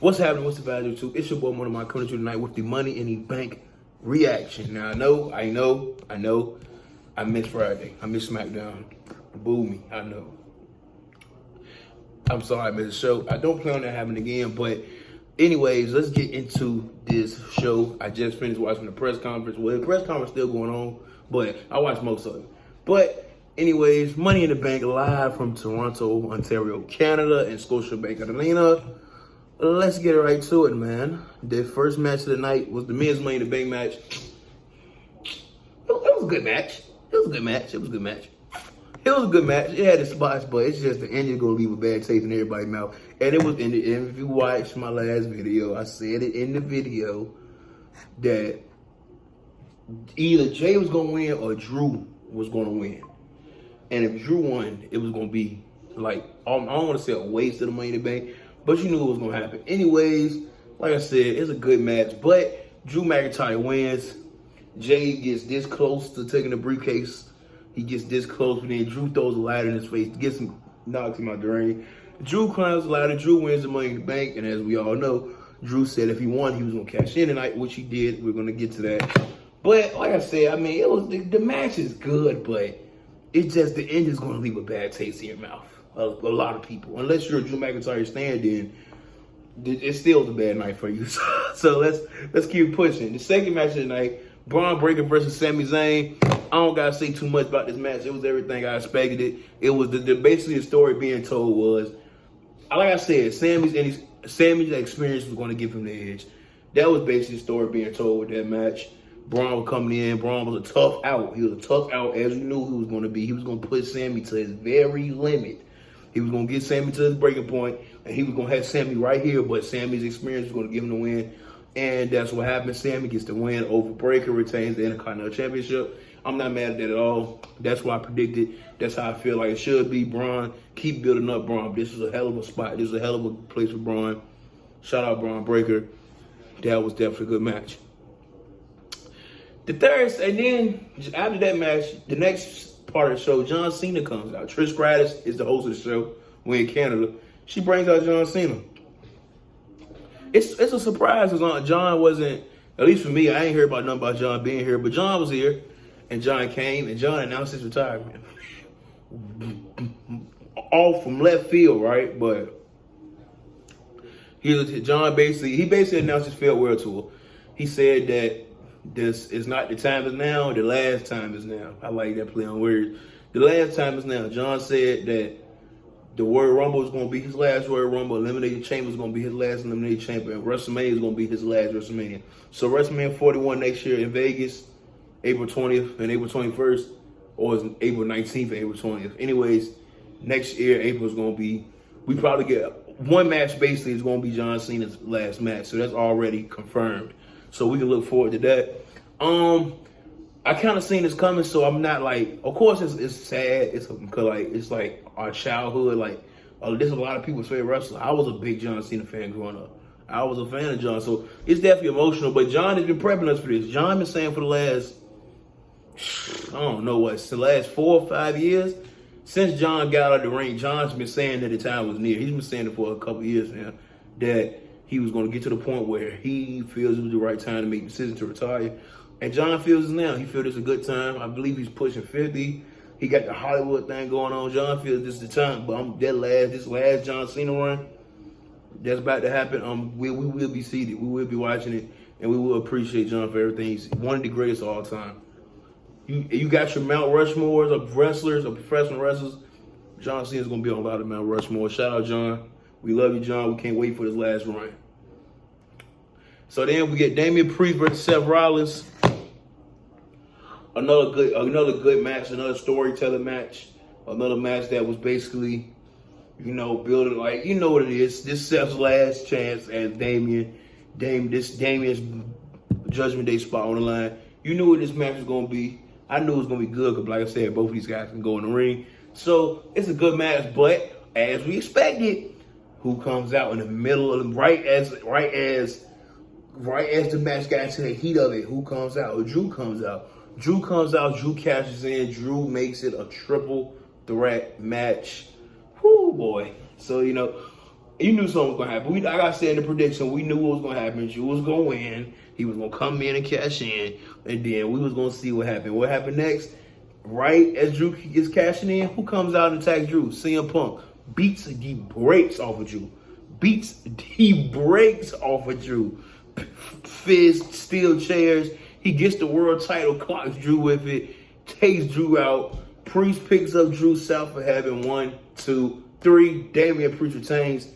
What's happening? What's the value to? It's your boy Money Mike coming to you tonight with the Money in the Bank reaction. Now I know. I missed Friday. I missed SmackDown. Boo me. I know. I'm sorry I missed the show. I don't plan on that happening again. But anyways, let's get into this show. I just finished watching the press conference. Well, the press conference still going on, but I watched most of it. But anyways, Money in the Bank live from Toronto, Ontario, Canada, and Scotiabank Arena. Let's get right to it, man. The first match of the night was the men's Money in the Bank match. It was a good match. It was a good match. It had its spots, but it's just the ending gonna leave a bad taste in everybody's mouth. And it was in the end. If you watched my last video, I said it in the video that either Jay was gonna win or Drew was gonna win. And if Drew won, it was gonna be like, I don't want to say a waste of the Money in the Bank, but you knew it was going to happen. Anyways, like I said, it's a good match. But Drew McIntyre wins. Jay gets this close to taking the briefcase. He gets this close, but then Drew throws a ladder in his face, knocks him out the ring. Drew climbs the ladder. Drew wins the Money in the Bank. And as we all know, Drew said if he won, he was going to cash in tonight, which he did. We're going to get to that. But like I said, I mean, it was the match is good, but it's just the end is going to leave a bad taste in your mouth. A lot of people. Unless you're a Drew McIntyre stand, then it still was a bad night for you. So let's keep pushing. The second match of the night, Braun Breaker versus Sami Zayn. I don't gotta say too much about this match. It was everything I expected. It was basically the story being told was, like I said, Sami's experience was going to give him the edge. That was basically the story being told with that match. Braun was coming in. Braun was a tough out. He was a tough out, as you knew he was going to be. He was going to push Sami to his very limit. He was going to get Sami to his breaking point, and he was going to have Sami right here, but Sami's experience was going to give him the win, and that's what happened. Sami gets the win over Breaker, retains the Intercontinental Championship. I'm not mad at that at all. That's what I predicted. That's how I feel like it should be. Braun, keep building up Braun. This is a hell of a spot. This is a hell of a place for Braun. Shout out Braun Breaker. That was definitely a good match. The third, and then after that match, the next part of the show, John Cena comes out. Trish Stratus is the host of the show. We're in Canada. She brings out John Cena. It's a surprise because John wasn't, at least for me, I ain't heard about nothing about John being here, but John was here, and John came, and John announced his retirement. All from left field, right? But John basically announced his farewell tour. He said that this is not the time is now, the last time is now. I like that play on words. The last time is now. John said that the Royal Rumble is going to be his last Royal Rumble. Elimination Chamber is going to be his last Elimination Chamber. And WrestleMania is going to be his last WrestleMania. So WrestleMania 41 next year in Vegas, April 20th and April 21st, or is April 19th and April 20th. Anyways, next year, April is going to be, we probably get one match basically is going to be John Cena's last match. So that's already confirmed. So we can look forward to that. I kind of seen this coming, so I'm not like, of course it's sad. It's like our childhood. Like, there's a lot of people's favorite wrestler. I was a big John Cena fan growing up. I was a fan of John, so it's definitely emotional. But John has been prepping us for this. John been saying for the last, I don't know what, the last 4 or 5 years, since John got out of the ring, John's been saying that the time was near. He's been saying it for a couple years now, that he was going to get to the point where he feels it was the right time to make the decision to retire. And John feels it now. He feels it's a good time. I believe he's pushing 50. He got the Hollywood thing going on. John feels this is the time. But this last John Cena run, that's about to happen. We will be seated. We will be watching it. And we will appreciate John for everything. He's one of the greatest of all time. You got your Mount Rushmores of wrestlers, of professional wrestlers. John Cena's going to be on a lot of Mount Rushmore. Shout out, John. We love you, John. We can't wait for this last run. So then we get Damian Priest versus Seth Rollins. Another good match, another storytelling match. Another match that was basically, building like, you know what it is. This Seth's last chance as Damian's Judgment Day spot on the line. You knew what this match was going to be. I knew it was going to be good because, like I said, both of these guys can go in the ring. So it's a good match, but as we expected, who comes out in the middle of right as the match got into the heat of it? Who comes out? Drew comes out. Drew cashes in. Drew makes it a triple threat match. Whoo, boy. So, You knew something was gonna happen. Like I said in the prediction, we knew what was gonna happen. Drew was gonna win. He was gonna come in and cash in, and then we was gonna see what happened. What happened next? Right as Drew gets cashing in, who comes out and attacks Drew? CM Punk beats the brakes off of Drew. Fist, steel chairs. He gets the world title, clocks Drew with it, takes Drew out. Priest picks up Drew South for having 1, 2, 3. Damian Priest retains.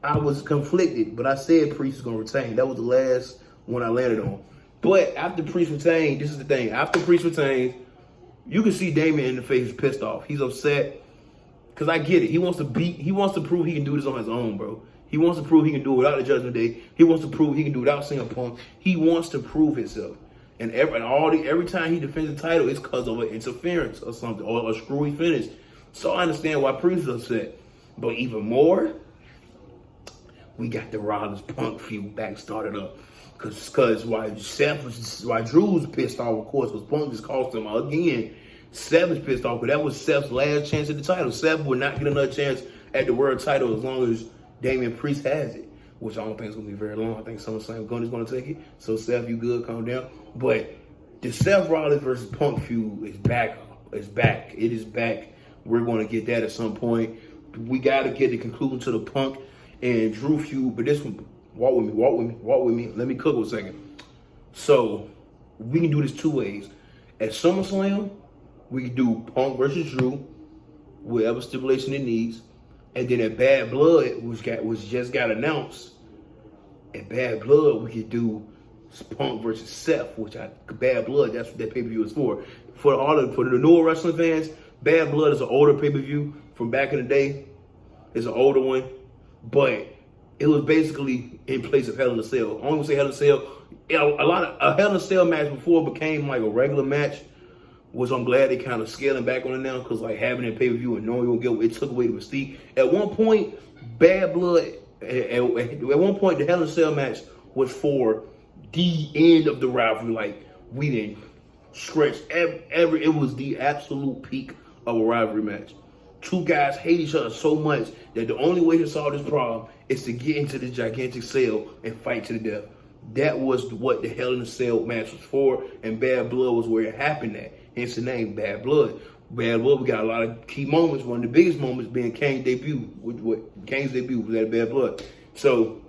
I was conflicted, but I said Priest was going to retain. That was the last one I landed on. But after Priest retained, this is the thing. After Priest retains, you can see Damian in the face is pissed off. He's upset. Because I get it. He wants to prove he can do this on his own, bro. He wants to prove he can do it without the Judgment Day. He wants to prove he can do it without CM Punk. He wants to prove himself. And every time he defends the title, it's because of an interference or something, or a screwy finish. So I understand why Priest is upset. But even more, we got the Rollins Punk feud back started up. Because why Drew was pissed off, of course, because Punk just cost him again. Seth was pissed off, but that was Seth's last chance at the title. Seth would not get another chance at the world title as long as Damian Priest has it, which I don't think is going to be very long. I think SummerSlam Gunn is going to take it. So, Seth, you good, calm down. But the Seth Rollins versus Punk feud is back. It's back. It is back. We're going to get that at some point. We got to get the conclusion to the Punk and Drew feud. But this one, walk with me. Let me cook for a second. So, we can do this two ways. At SummerSlam, we can do Punk versus Drew, whatever stipulation it needs. And then at Bad Blood, which just got announced, at Bad Blood, we could do Punk versus Seth, Bad Blood, that's what that pay-per-view is for. For the newer wrestling fans, Bad Blood is an older pay-per-view from back in the day. It's an older one, but it was basically in place of Hell in a Cell. I only want to say Hell in a Cell. A Hell in a Cell match before it became like a regular match, which I'm glad they kind of scaling back on it now, because like having it pay-per-view and knowing you won't get it took away the mystique. At one point, Bad Blood, at one point, the Hell in a Cell match was for the end of the rivalry. Like, we didn't stretch it was the absolute peak of a rivalry match. Two guys hate each other so much that the only way to solve this problem is to get into this gigantic cell and fight to the death. That was what the Hell in a Cell match was for, and Bad Blood was where it happened at. Hence the name, Bad Blood. Bad Blood, we got a lot of key moments. One of the biggest moments being Kane's debut. Kane's debut was at Bad Blood. So,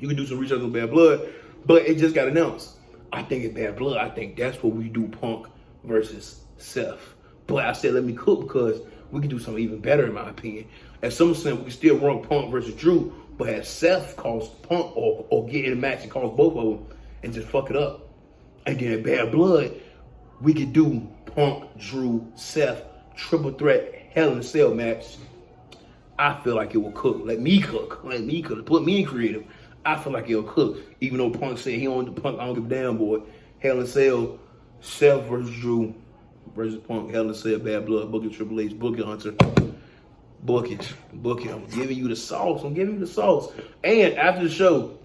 you can do some research on Bad Blood, but it just got announced. I think at Bad Blood, I think that's what we do Punk versus Seth. But I said, let me cook, because we can do something even better, in my opinion. At SummerSlam, we can still run Punk versus Drew, but have Seth cost Punk or get in a match and cost both of them and just fuck it up. And then at Bad Blood, we could do Punk, Drew, Seth, triple threat, Hell in a Cell match. I feel like it will cook. Let me cook. Put me in creative. I feel like it'll cook. Even though Punk said he don't Punk, I don't give a damn, boy. Hell in a Cell, Seth versus Drew versus Punk, Hell in a Cell, Bad Blood, book it, Triple H, book it, Hunter. Book it. I'm giving you the sauce. And after the show,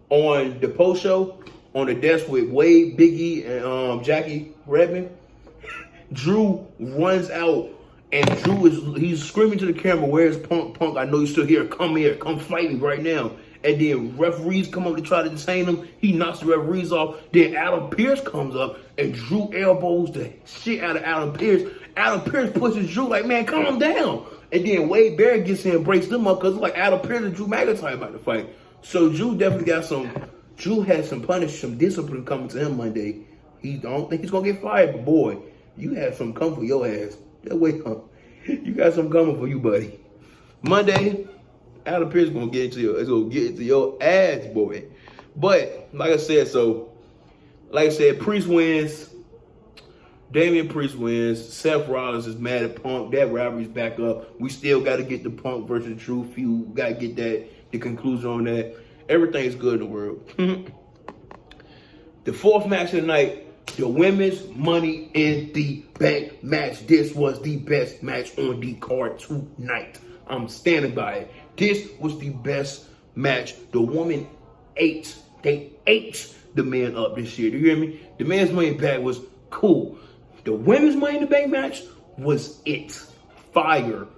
on the post show, on the desk with Wade, Big E, and Jackie Redmond, Drew runs out, and he's screaming to the camera, "Where's Punk? Punk, I know you're still here. Come here. Come fight me right now." And then referees come up to try to detain him. He knocks the referees off. Then Adam Pearce comes up, and Drew elbows the shit out of Adam Pearce. Adam Pearce pushes Drew like, "Man, calm down." And then Wade Barrett gets in and breaks them up, because it's like Adam Pearce and Drew McIntyre about to fight. So Drew definitely Drew has some discipline coming to him Monday. He don't think he's going to get fired, but boy, you have some coming for your ass. Just wait up. You got some coming for you, buddy. Monday, Adam Pearce is going to get into your ass, boy. But, like I said, Priest wins. Damian Priest wins. Seth Rollins is mad at Punk. That rivalry's back up. We still got to get the Punk versus Drew feud. We got to get the conclusion on that. Everything's good in the world. The fourth match of the night, the Women's Money in the Bank match. This was the best match on the card tonight. I'm standing by it. This was the best match. The woman ate. They ate the man up this year. Do you hear me? The Men's Money in the Bank was cool. The Women's Money in the Bank match was it. Fire.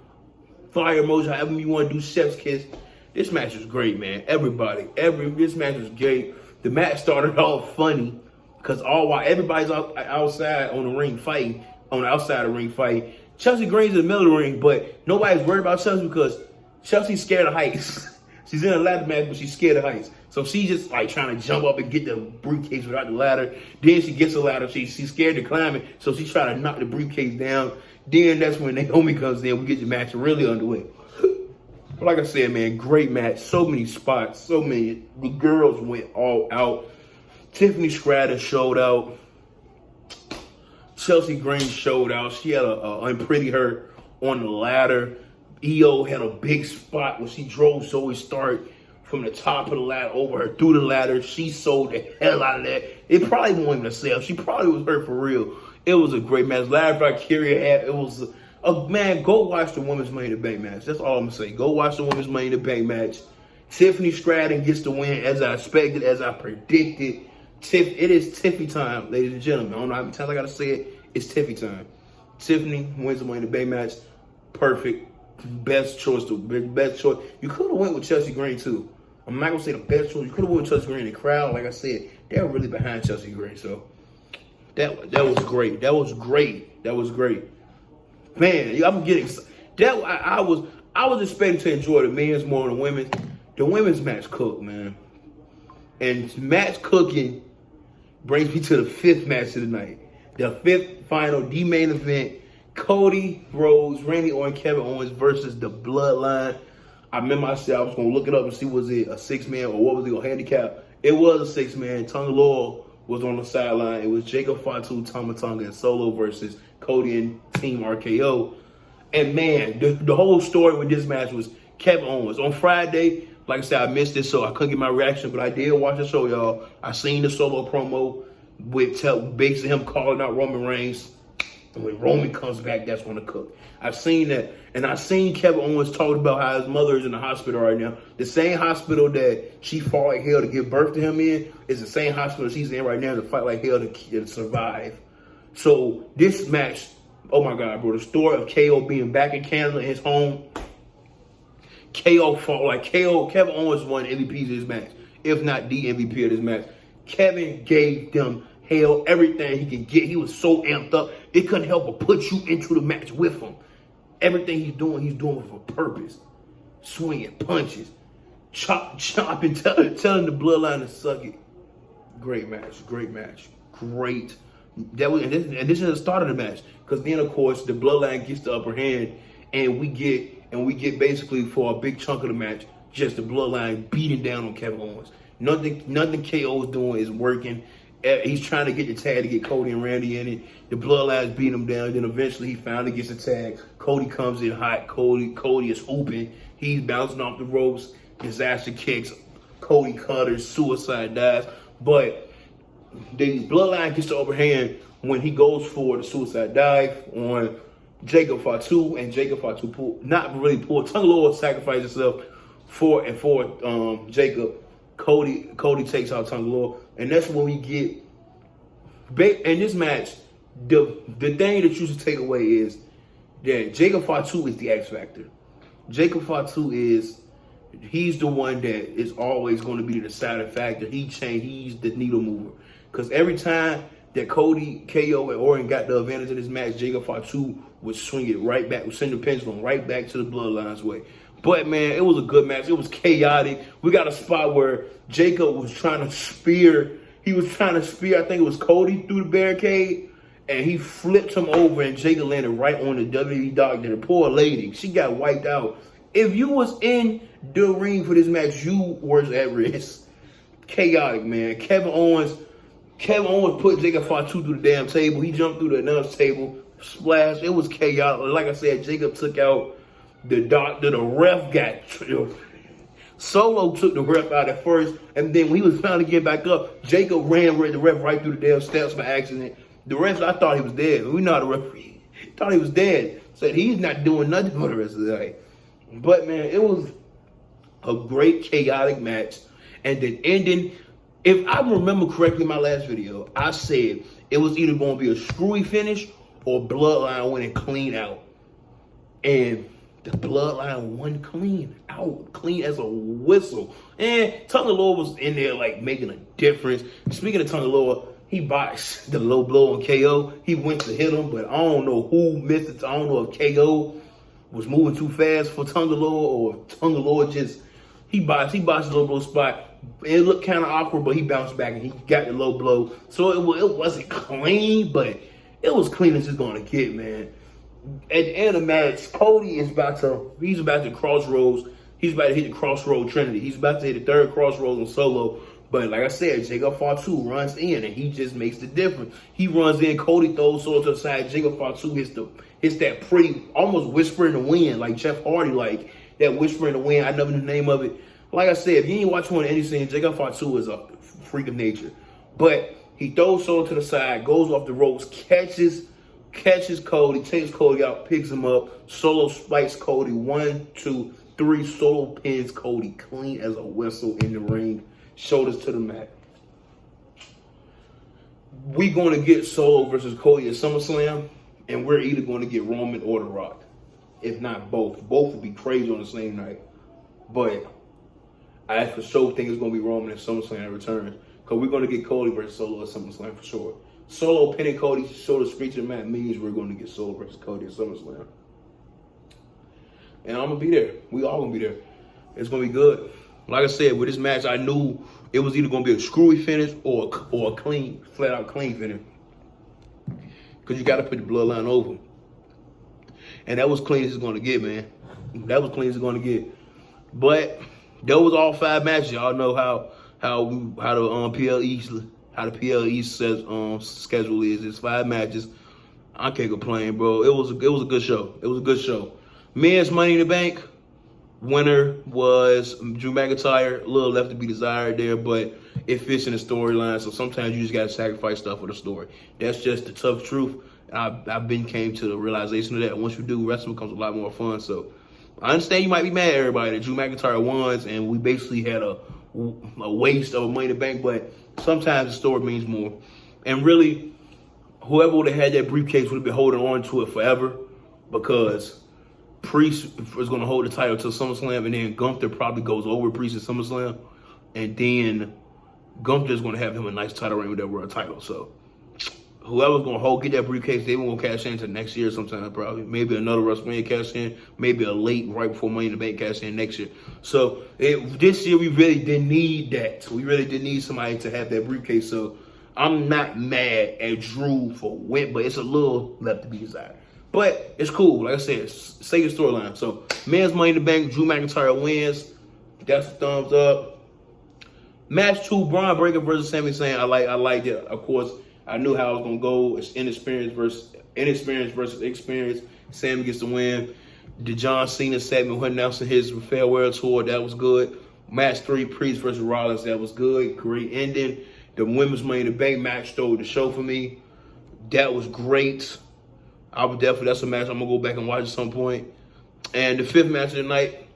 Fire emoji, however you want to do chef's kiss. This match was great, man. This match was great. The match started off funny because while everybody's outside on the ring fighting, on the outside of the ring fighting, Chelsea Green's in the middle of the ring, but nobody's worried about Chelsea because Chelsea's scared of heights. She's in a ladder match, but she's scared of heights. So she's just like trying to jump up and get the briefcase without the ladder. Then she gets the ladder. She's scared to climb it, so she's trying to knock the briefcase down. Then that's when Naomi comes in. We get the match really underway. But like I said, man, great match. So many spots. So many. The girls went all out. Tiffany Stratton showed out. Chelsea Green showed out. She had a unpretty her on the ladder. Io had a big spot where she drove Zoe Stark from the top of the ladder over her through the ladder. She sold the hell out of that. It probably wasn't even a sell. She probably was hurt for real. It was a great match. Ladder Valkyria had, it was man, go watch the women's Money in the Bank match. That's all I'm gonna say. Go watch the women's Money in the Bank match. Tiffany Stratton gets the win as I expected, as I predicted. It is Tiffy time, ladies and gentlemen. I don't know how many times I gotta say it. It's Tiffy time. Tiffany wins the Money in the Bank match. Perfect. Best choice. You could have went with Chelsea Green too. I'm not gonna say the best choice. You could have went with Chelsea Green. The crowd, like I said, they were really behind Chelsea Green. So that was great. That was great. Man, I'm getting that. I was expecting to enjoy the men's more than the women's. The women's match cooked, man. And match cooking brings me to the fifth match of the night. The fifth final, the main event. Cody Rhodes, Randy Orton, Kevin Owens versus the Bloodline. I remember I said I was going to look it up and see was it a 6-man or what was it on handicap. It was a 6-man. Tonga Loa was on the sideline. It was Jacob Fatu, Tama Tonga, and Solo versus Cody and Team RKO. And man, the whole story with this match was Kevin Owens. On Friday, like I said, I missed it, so I couldn't get my reaction, but I did watch the show, y'all. I seen the Solo promo with basically him calling out Roman Reigns. And when Roman comes back, that's going to cook. I've seen that. And I've seen Kevin Owens talk about how his mother is in the hospital right now. The same hospital that she fought like hell to give birth to him in is the same hospital she's in right now to fight like hell to survive. So this match, oh my God, bro. The story of KO being back in Canada in his home. KO fought like Kevin Owens won MVP of this match, if not the MVP of this match. Kevin gave them hell, everything he could get. He was so amped up. It couldn't help but put you into the match with him. Everything he's doing with a purpose. Swinging punches, chopping, telling the Bloodline to suck it. Great match. Great. And this is the start of the match. Because then, of course, the Bloodline gets the upper hand, and we get basically for a big chunk of the match, just the Bloodline beating down on Kevin Owens. Nothing KO is doing is working. He's trying to get the tag to get Cody and Randy in it. The Bloodline's beating him down. Then eventually he finally gets the tag. Cody comes in hot. Cody is hooping. He's bouncing off the ropes. Disaster kicks. Cody cutters. Suicide dives. But the Bloodline gets the upper hand when he goes for the suicide dive on Jacob Fatu. And Jacob Fatu pulled. Tonga Loa sacrificed himself for Jacob. Cody takes out Tonga Loa. And that's when we get, in this match, the thing that you should take away is that Jacob Fatu is the X Factor. Jacob Fatu he's the one that is always going to be the deciding factor. He's the needle mover. Because every time that Cody, KO, and Orton got the advantage in this match, Jacob Fatu would swing it right back, would send the pendulum right back to the Bloodline's way. But, man, it was a good match. It was chaotic. We got a spot where Jacob was trying to spear. I think it was Cody through the barricade. And he flipped him over, and Jacob landed right on the WWE doctor. The poor lady, she got wiped out. If you was in the ring for this match, you were at risk. Chaotic, man. Kevin Owens put Jacob Fatu through the damn table. He jumped through the announce table. Splash. It was chaotic. Like I said, Jacob took out the doctor. The ref got Solo took the ref out at first, and then when he was trying to get back up, Jacob ran the ref right through the damn steps by accident. The ref, I thought he was dead. We know the referee thought he was dead. Said he's not doing nothing for the rest of the night. But man, it was a great chaotic match. And the ending, if I remember correctly in my last video, I said it was either going to be a screwy finish or Bloodline winning clean out. And The Bloodline won clean out, clean as a whistle. And Tonga Loa was in there like making a difference. Speaking of Tonga Loa, he botched the low blow on KO. He went to hit him, but I don't know who missed it. I don't know if KO was moving too fast for Tonga Loa or if Tonga Loa just he botched the low blow spot. It looked kind of awkward, but he bounced back and he got the low blow. So it wasn't clean, but it was clean as it's gonna get, man. At the end of the match, Cody is about to crossroads. He's about to hit the crossroad Trinity. He's about to hit the third crossroads on Solo. But like I said, Jacob Fatu runs in and he just makes the difference. He runs in, Cody throws Solo to the side. Jacob Fatu hits that pretty, almost whisper in the wind, like Jeff Hardy, like that whisper in the wind. I never knew the name of it. Like I said, if you ain't watch one of any scene, Jacob Fatu is a freak of nature. But he throws Solo to the side, goes off the ropes, catches Cody, takes Cody out, picks him up. Solo spikes Cody. 1, 2, 3. Solo pins Cody clean as a whistle in the ring. Shoulders to the mat. We're going to get Solo versus Cody at SummerSlam, and we're either going to get Roman or The Rock. If not both. Both would be crazy on the same night. But I for sure think it's going to be Roman at SummerSlam at return. Because we're going to get Cody versus Solo at SummerSlam for sure. Solo pinning Cody, shoulder screech to the mat means we're going to get Solo versus Cody at SummerSlam. And I'm going to be there. We all going to be there. It's going to be good. Like I said, with this match, I knew it was either going to be a screwy finish or a clean, flat out clean finish. Because you got to put the Bloodline over. And that was clean as it's going to get, man. That was clean as it's going to get. But that was all 5 matches. Y'all know how the PL East says schedule is. It's 5 matches. I can't complain, bro. It was a good show. It was a good show. Men's Money in the Bank winner was Drew McIntyre. A little left to be desired there, but it fits in the storyline. So sometimes you just gotta sacrifice stuff for the story. That's just the tough truth. I've came to the realization of that. Once you do, wrestling becomes a lot more fun. So I understand you might be mad at everybody that Drew McIntyre won, and we basically had a waste of Money in the Bank, but sometimes the story means more. And really, whoever would have had that briefcase would have been holding on to it forever, because Priest is going to hold the title till SummerSlam, and then Gunther probably goes over Priest at SummerSlam, and then Gunther is going to have him a nice title reign with that world title. So whoever's going to get that briefcase, they won't cash in until next year sometime probably. Maybe another WrestleMania cash in, maybe a late right before Money in the Bank cash in next year. So this year we really didn't need that. We really didn't need somebody to have that briefcase. So I'm not mad at Drew for win, but it's a little left to be desired. But it's cool. Like I said, say the storyline. So men's Money in the Bank, Drew McIntyre wins. That's a thumbs up. Match 2, Braun Breaker versus Sami Zayn. I liked it. Of course, I knew how it was gonna go. It's inexperience versus experience. Sami gets the win. The John Cena segment when announcing his farewell tour, that was good. Match 3, Priest versus Rollins, that was good. Great ending. The women's Money in the Bank match stole the show for me. That was great. That's a match I'm gonna go back and watch at some point. And the 5th match of the night,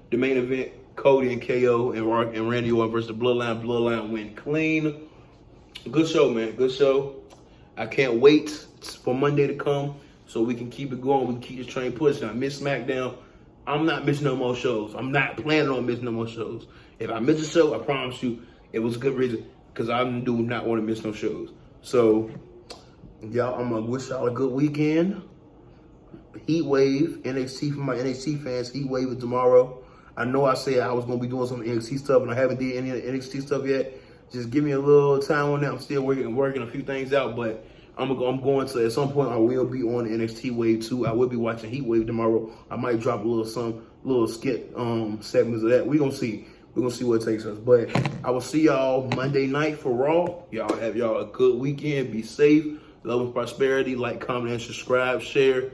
the main event, Cody and KO and Randy Orton versus the Bloodline. Bloodline win clean. Good show, man. Good show. I can't wait for Monday to come so we can keep it going. We can keep this train pushing. I miss SmackDown. I'm not missing no more shows. I'm not planning on missing no more shows. If I miss a show, I promise you, it was a good reason, because I do not want to miss no shows. So, y'all, I'm going to wish y'all a good weekend. Heat Wave, NXT, for my NXT fans, Heat Wave is tomorrow. I know I said I was going to be doing some NXT stuff, and I haven't did any NXT stuff yet. Just give me a little time on that. I'm still working a few things out, but I'm going to, at some point, I will be on NXT Wave 2. I will be watching Heat Wave tomorrow. I might drop a little skit segments of that. We're going to see. We're going to see what it takes us. But I will see y'all Monday night for Raw. Y'all have a good weekend. Be safe. Love and prosperity. Like, comment, and subscribe. Share.